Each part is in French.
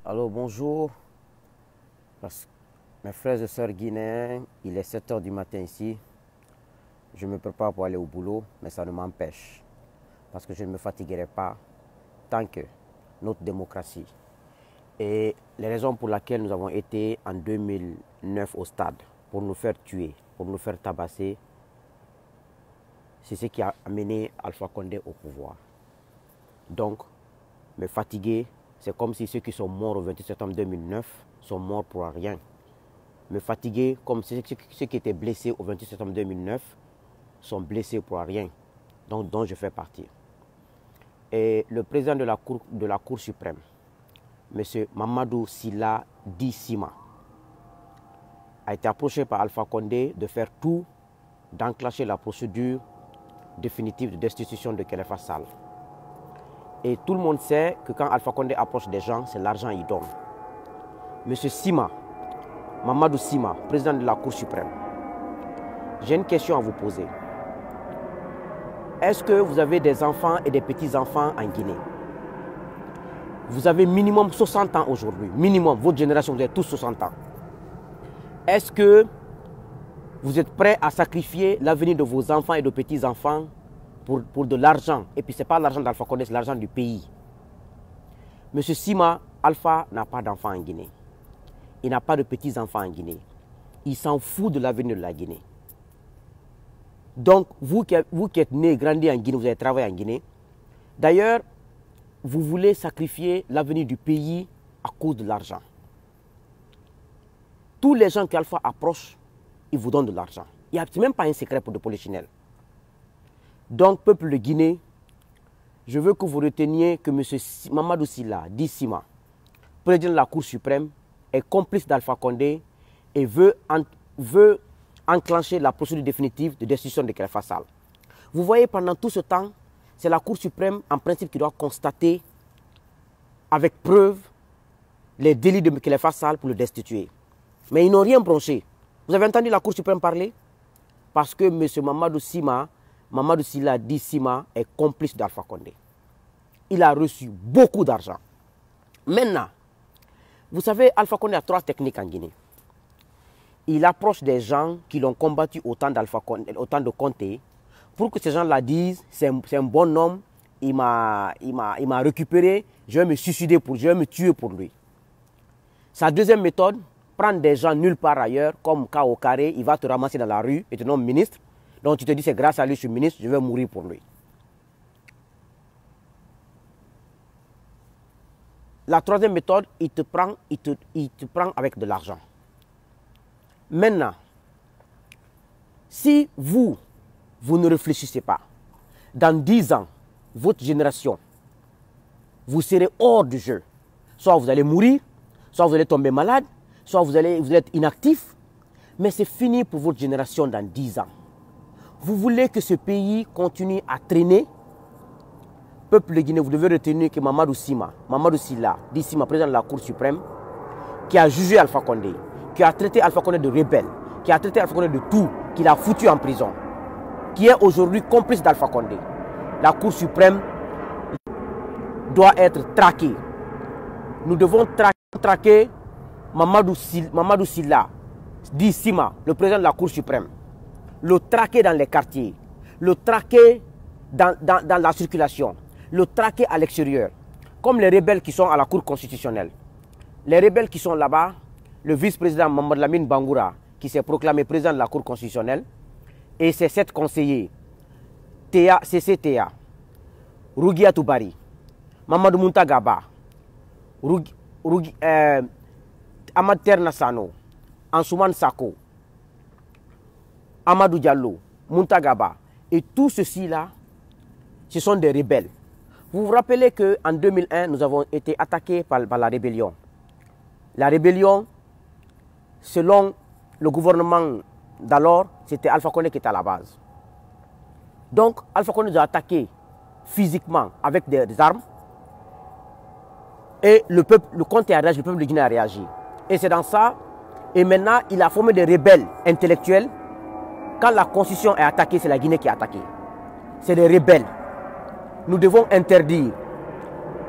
Alors bonjour, mes frères et sœurs guinéens, il est 7 heures du matin ici. Je me prépare pour aller au boulot, mais ça ne m'empêche. Parce que je ne me fatiguerai pas tant que notre démocratie et les raisons pour lesquelles nous avons été en 2009 au stade, pour nous faire tuer, pour nous faire tabasser, c'est ce qui a amené Alpha Condé au pouvoir. Donc, me fatiguer, c'est comme si ceux qui sont morts au 28 septembre 2009 sont morts pour rien. Me fatiguer, comme ceux qui étaient blessés au 28 septembre 2009 sont blessés pour rien, dont je fais partie. Et le président de la Cour suprême, M. Mamadou Sylla Di Sima, a été approché par Alpha Condé de faire tout, d'enclencher la procédure définitive de destitution de Khalifa Sall. Et tout le monde sait que quand Alpha Condé approche des gens, c'est l'argent qu'il donne. M. Sima, Mamadou Sima, président de la Cour suprême, j'ai une question à vous poser. Est-ce que vous avez des enfants et des petits-enfants en Guinée? Vous avez minimum 60 ans aujourd'hui. Minimum, votre génération, vous avez tous 60 ans. Est-ce que vous êtes prêts à sacrifier l'avenir de vos enfants et de petits-enfants pour de l'argent? Et puis ce n'est pas l'argent d'Alpha Condé, c'est l'argent du pays. Monsieur Sima, Alpha n'a pas d'enfants en Guinée. Il n'a pas de petits-enfants en Guinée. Il s'en fout de l'avenir de la Guinée. Donc, vous qui êtes né et grandi en Guinée, vous avez travaillé en Guinée. D'ailleurs, vous voulez sacrifier l'avenir du pays à cause de l'argent. Tous les gens qu'Alpha approche, ils vous donnent de l'argent. Ce n'est même pas un secret pour de polichinelles. Donc, peuple de Guinée, je veux que vous reteniez que M. Mamadou Sylla Di Sima, président de la Cour suprême, est complice d'Alpha Condé et veut enclencher la procédure définitive de destitution de Khalifa Sall. Vous voyez, pendant tout ce temps, c'est la Cour suprême, en principe, qui doit constater avec preuve les délits de Khalifa Sall pour le destituer. Mais ils n'ont rien bronché. Vous avez entendu la Cour suprême parler? Parce que M. Mamadou Sylla Di Sima est complice d'Alpha Condé. Il a reçu beaucoup d'argent. Maintenant, vous savez, Alpha Condé a 3 techniques en Guinée. Il approche des gens qui l'ont combattu au temps de Conté, pour que ces gens-là disent c'est un bon homme, il m'a récupéré, je vais me suicider je vais me tuer pour lui. Sa deuxième méthode, prendre des gens nulle part ailleurs, comme Kao Carré, il va te ramasser dans la rue et te nomme ministre. Donc tu te dis c'est grâce à lui je suis ministre, je vais mourir pour lui. La troisième méthode, il te prend avec de l'argent. Maintenant, si vous ne réfléchissez pas, dans 10 ans, votre génération, vous serez hors du jeu. Soit vous allez mourir, soit vous allez tomber malade, soit vous êtes inactif, mais c'est fini pour votre génération dans 10 ans. Vous voulez que ce pays continue à traîner? Peuple de Guinée, vous devez retenir que Mamadou Sylla Di Sima, président de la Cour suprême, qui a jugé Alpha Condé, qui a traité Alpha Condé de rebelle, qui a traité Alpha Condé de tout, qui l'a foutu en prison, qui est aujourd'hui complice d'Alpha Condé. La Cour suprême doit être traquée. Nous devons traquer Mamadou Sylla Di Sima, le président de la Cour suprême. Le traquer dans les quartiers, le traquer dans la circulation, le traquer à l'extérieur, comme les rebelles qui sont à la Cour constitutionnelle. Les rebelles qui sont là-bas, le vice-président Mamadou Lamine Bangoura, qui s'est proclamé président de la Cour constitutionnelle, et ses 7 conseillers, CCTA, Rougia Toubari, Mamadou Muntagaba, Ahmad Ternassano, Ansouman Sako, Amadou Diallo, Muntagaba, et tout ceci-là, ce sont des rebelles. Vous vous rappelez qu'en 2001, nous avons été attaqués par la rébellion. La rébellion, selon le gouvernement d'alors, c'était Alpha Condé qui était à la base. Donc, Alpha Condé nous a attaqués physiquement avec des armes. Et le Conté a réagi, le peuple de Guinée a réagi. Et c'est dans ça. Et maintenant, il a formé des rebelles intellectuels. Quand la constitution est attaquée, c'est la Guinée qui est attaquée. C'est des rebelles. Nous devons interdire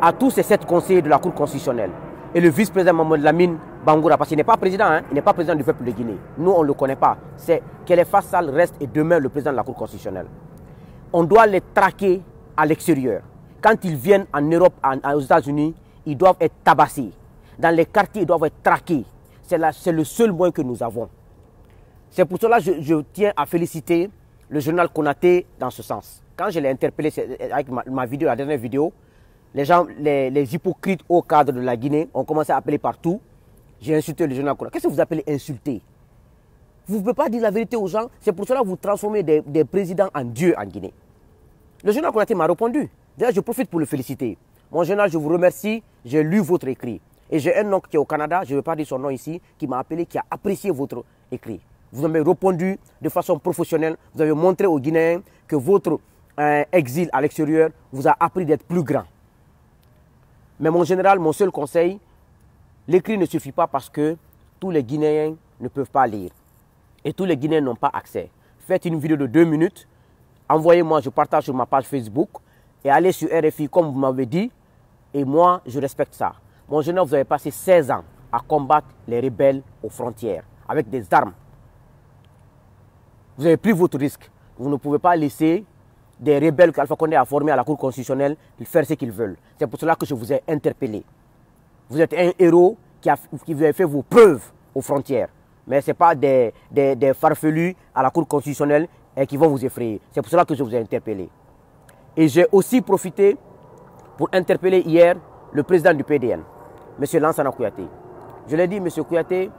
à tous ces 7 conseillers de la Cour constitutionnelle Et le vice-président Mamadou Lamine Bangoura, parce qu'il n'est pas président, hein, il n'est pas président du peuple de Guinée. Nous, on ne le connaît pas. C'est Khalifa Sall reste et demeure le président de la Cour constitutionnelle. On doit les traquer à l'extérieur. Quand ils viennent en Europe, aux États-Unis, ils doivent être tabassés. Dans les quartiers, ils doivent être traqués. C'est le seul moyen que nous avons. C'est pour cela que je tiens à féliciter le journal Konaté dans ce sens. Quand je l'ai interpellé avec ma vidéo, la dernière vidéo, les hypocrites au cadre de la Guinée ont commencé à appeler partout. J'ai insulté le journal Konaté. Qu'est-ce que vous appelez insulter? Vous ne pouvez pas dire la vérité aux gens. C'est pour cela que vous transformez des présidents en dieux en Guinée. Le journal Konaté m'a répondu. D'ailleurs, je profite pour le féliciter. Mon journal, je vous remercie. J'ai lu votre écrit. Et j'ai un oncle qui est au Canada, je ne vais pas dire son nom ici, qui m'a appelé, qui a apprécié votre écrit. Vous avez répondu de façon professionnelle. Vous avez montré aux Guinéens que votre exil à l'extérieur vous a appris d'être plus grand. Mais mon général, mon seul conseil, l'écrit ne suffit pas parce que tous les Guinéens ne peuvent pas lire. Et tous les Guinéens n'ont pas accès. Faites une vidéo de 2 minutes. Envoyez-moi, je partage sur ma page Facebook. Et allez sur RFI comme vous m'avez dit. Et moi, je respecte ça. Mon général, vous avez passé 16 ans à combattre les rebelles aux frontières avec des armes. Vous avez pris votre risque. Vous ne pouvez pas laisser des rebelles qu'Alpha Condé a formés à la Cour constitutionnelle faire ce qu'ils veulent. C'est pour cela que je vous ai interpellé. Vous êtes un héros qui vous avez fait vos preuves aux frontières. Mais ce n'est pas des farfelus à la Cour constitutionnelle qui vont vous effrayer. C'est pour cela que je vous ai interpellé. Et j'ai aussi profité pour interpeller hier le président du PDN, M. Lansana Kouyaté. Je l'ai dit, M. Kouyaté,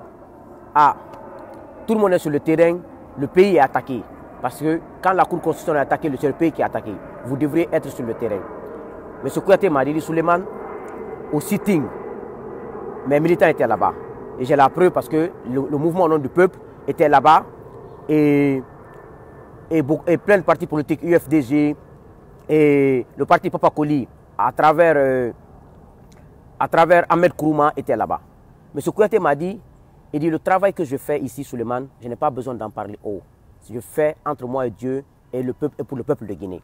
tout le monde est sur le terrain, le pays est attaqué. Parce que quand la Cour constitutionnelle est attaquée, c'est le pays qui est attaqué. Vous devriez être sur le terrain. M. Kouyaté m'a dit, Souleymane, au sitting, mes militants étaient là-bas. Et j'ai la preuve parce que le mouvement au nom du peuple était là-bas. Et plein de partis politiques, UFDG et le parti Papa Koli, à travers Ahmed Kourouma, étaient là-bas. M. Kouyaté m'a dit, il dit, le travail que je fais ici, Souleymane, je n'ai pas besoin d'en parler haut. Je fais entre moi et Dieu et pour le peuple de Guinée.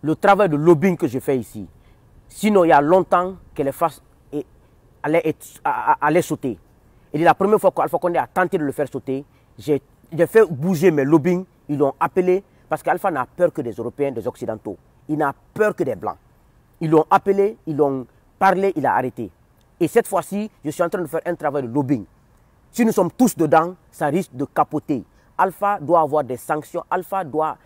Le travail de lobbying que je fais ici, sinon il y a longtemps que les faces allaient sauter. Il dit, la première fois qu'Alpha Condé a tenté de le faire sauter, j'ai fait bouger mes lobbying, ils l'ont appelé, parce qu'Alpha n'a peur que des Européens, des Occidentaux. Il n'a peur que des Blancs. Ils l'ont appelé, ils l'ont parlé, il a arrêté. Et cette fois-ci, je suis en train de faire un travail de lobbying. Si nous sommes tous dedans, ça risque de capoter. Alpha doit avoir des sanctions. Alpha doit,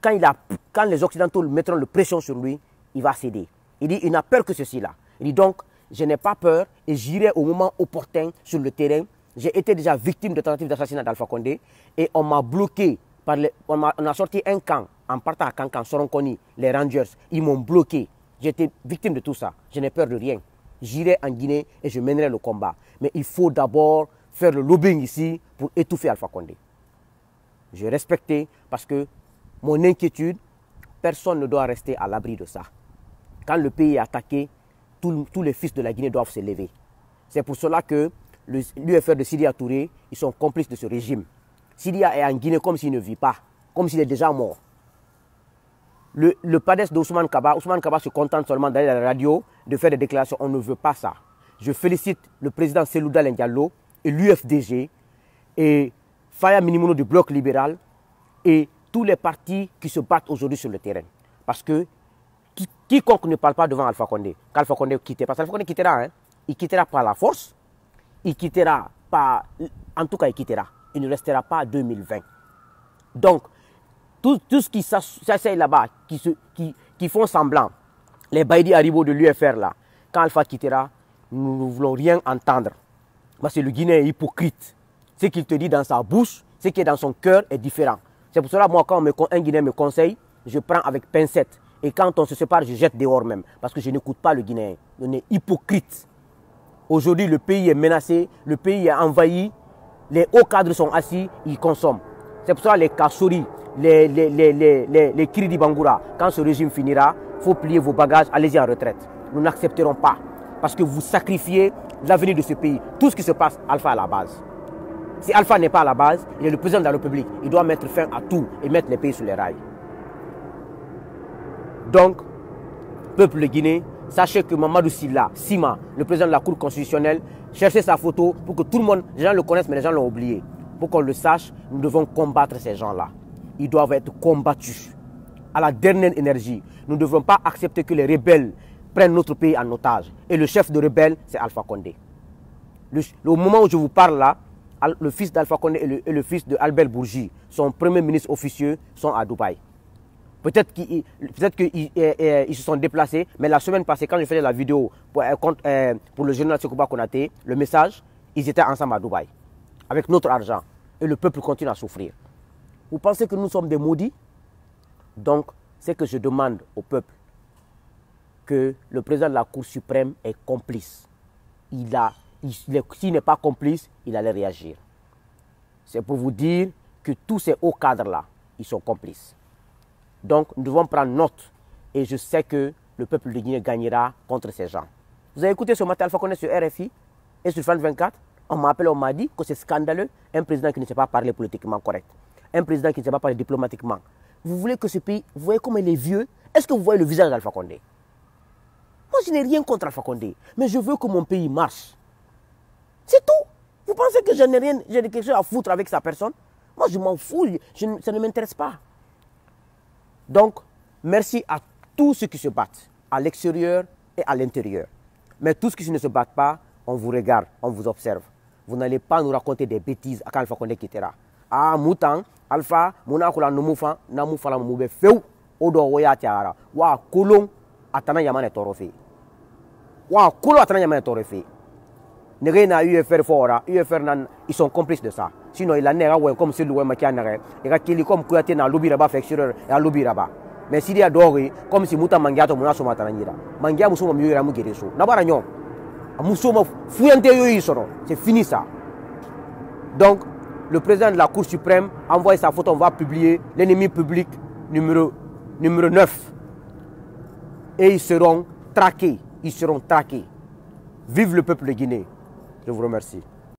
quand les Occidentaux mettront la pression sur lui, il va céder. Il dit, il n'a peur que ceci-là. Il dit donc, je n'ai pas peur et j'irai au moment opportun sur le terrain. J'ai été déjà victime de tentatives d'assassinat d'Alpha Condé et on m'a bloqué. On a sorti un camp en partant à Kankan, Soronkoni, les Rangers. Ils m'ont bloqué. J'ai été victime de tout ça. Je n'ai peur de rien. J'irai en Guinée et je mènerai le combat. Mais il faut d'abord faire le lobbying ici pour étouffer Alpha Condé. J'ai respecté parce que mon inquiétude, personne ne doit rester à l'abri de ça. Quand le pays est attaqué, tous les fils de la Guinée doivent se lever. C'est pour cela que l'UFR de Sidya Touré, ils sont complices de ce régime. Sidya est en Guinée comme s'il ne vit pas, comme s'il est déjà mort. Le PADES d'Ousmane Kaba se contente seulement d'aller à la radio, de faire des déclarations. On ne veut pas ça. Je félicite le président Selouda Diallo et l'UFDG et Faya Minimono du Bloc libéral et tous les partis qui se battent aujourd'hui sur le terrain. Parce que quiconque ne parle pas devant Alpha Condé, qu'Alpha Condé quitte, parce qu'Alpha Condé quittera, hein, il quittera par la force, il quittera par, en tout cas il quittera, il ne restera pas à 2020. Donc, tout ce qui s'essaye là-bas, qui font semblant, les Baïdi Haribo de l'UFR là, quand Alpha quittera, nous ne voulons rien entendre. Parce que le Guinéen est hypocrite. Ce qu'il te dit dans sa bouche, ce qui est dans son cœur est différent. C'est pour cela, moi, quand un Guinéen me conseille, je prends avec pincette. Et quand on se sépare, je jette dehors même. Parce que je n'écoute pas le Guinéen. On est hypocrite. Aujourd'hui, le pays est menacé, le pays est envahi. Les hauts cadres sont assis, ils consomment. C'est pour ça les Kassori, les Kiridi Bangoura, quand ce régime finira, il faut plier vos bagages, allez-y en retraite. Nous n'accepterons pas. Parce que vous sacrifiez l'avenir de ce pays. Tout ce qui se passe, Alpha est à la base. Si Alpha n'est pas à la base, il est le président de la République. Il doit mettre fin à tout et mettre les pays sur les rails. Donc, peuple de Guinée, sachez que Mamadou Sima, le président de la Cour constitutionnelle, cherchez sa photo pour que tout le monde, les gens le connaissent, mais les gens l'ont oublié. Pour qu'on le sache, nous devons combattre ces gens-là. Ils doivent être combattus à la dernière énergie. Nous ne devons pas accepter que les rebelles prennent notre pays en otage. Et le chef de rebelle, c'est Alpha Condé. Au moment où je vous parle là, le fils d'Alpha Condé et le fils d'Albert Bourgi, son premier ministre officieux, sont à Dubaï. Peut-être qu'ils se sont déplacés, mais la semaine passée, quand je faisais la vidéo pour le journal Sekouba Konaté, le message, ils étaient ensemble à Dubaï, avec notre argent. Et le peuple continue à souffrir. Vous pensez que nous sommes des maudits? Donc, c'est que je demande au peuple que le président de la Cour suprême est complice. S'il n'est pas complice, il allait réagir. C'est pour vous dire que tous ces hauts cadres-là, ils sont complices. Donc, nous devons prendre note. Et je sais que le peuple de Guinée gagnera contre ces gens. Vous avez écouté ce matin Alpha Condé sur RFI et sur France 24. On m'a appelé, on m'a dit que c'est scandaleux. Un président qui ne sait pas parler politiquement correct. Un président qui ne sait pas parler diplomatiquement. Vous voulez que ce pays, vous voyez comme il est vieux? Est-ce que vous voyez le visage d'Alpha Condé? Moi, je n'ai rien contre Alpha Condé. Mais je veux que mon pays marche. C'est tout. Vous pensez que je n'ai rien, j'ai quelque chose à foutre avec sa personne? Moi, je m'en fous. Ça ne m'intéresse pas. Donc, merci à tous ceux qui se battent, à l'extérieur et à l'intérieur. Mais tous ceux qui ne se battent pas, on vous regarde, on vous observe. Vous n'allez pas nous raconter des bêtises à quand Alpha Condé quittera. Ah, Moutang, Alpha, Mounakula Noumoufa, Namoufala Moube Feu, Odo Woya Tiara, Wa Kolon, Atana Yamane Torofe. Wa Kolon Atana Yamane Torofe. Nere na UFR fora, UFR nan, ils sont complices de ça. Sinon, il a nera comme celui de Makianere, il a qu'il comme Kouate na lobby rabat flexure et à lobby rabat. Mais s'il y a doré, comme si Mouta Mangiato Mounaso Matanira, Mangia Moussoma mieux à Mouguereso. Nabaragnon, à Moussoma Fouente Yoisoro, c'est fini ça. Donc, le président de la Cour suprême a envoyé sa photo, on va publier l'ennemi public numéro 9. Et ils seront traqués, Vive le peuple de Guinée. Je vous remercie.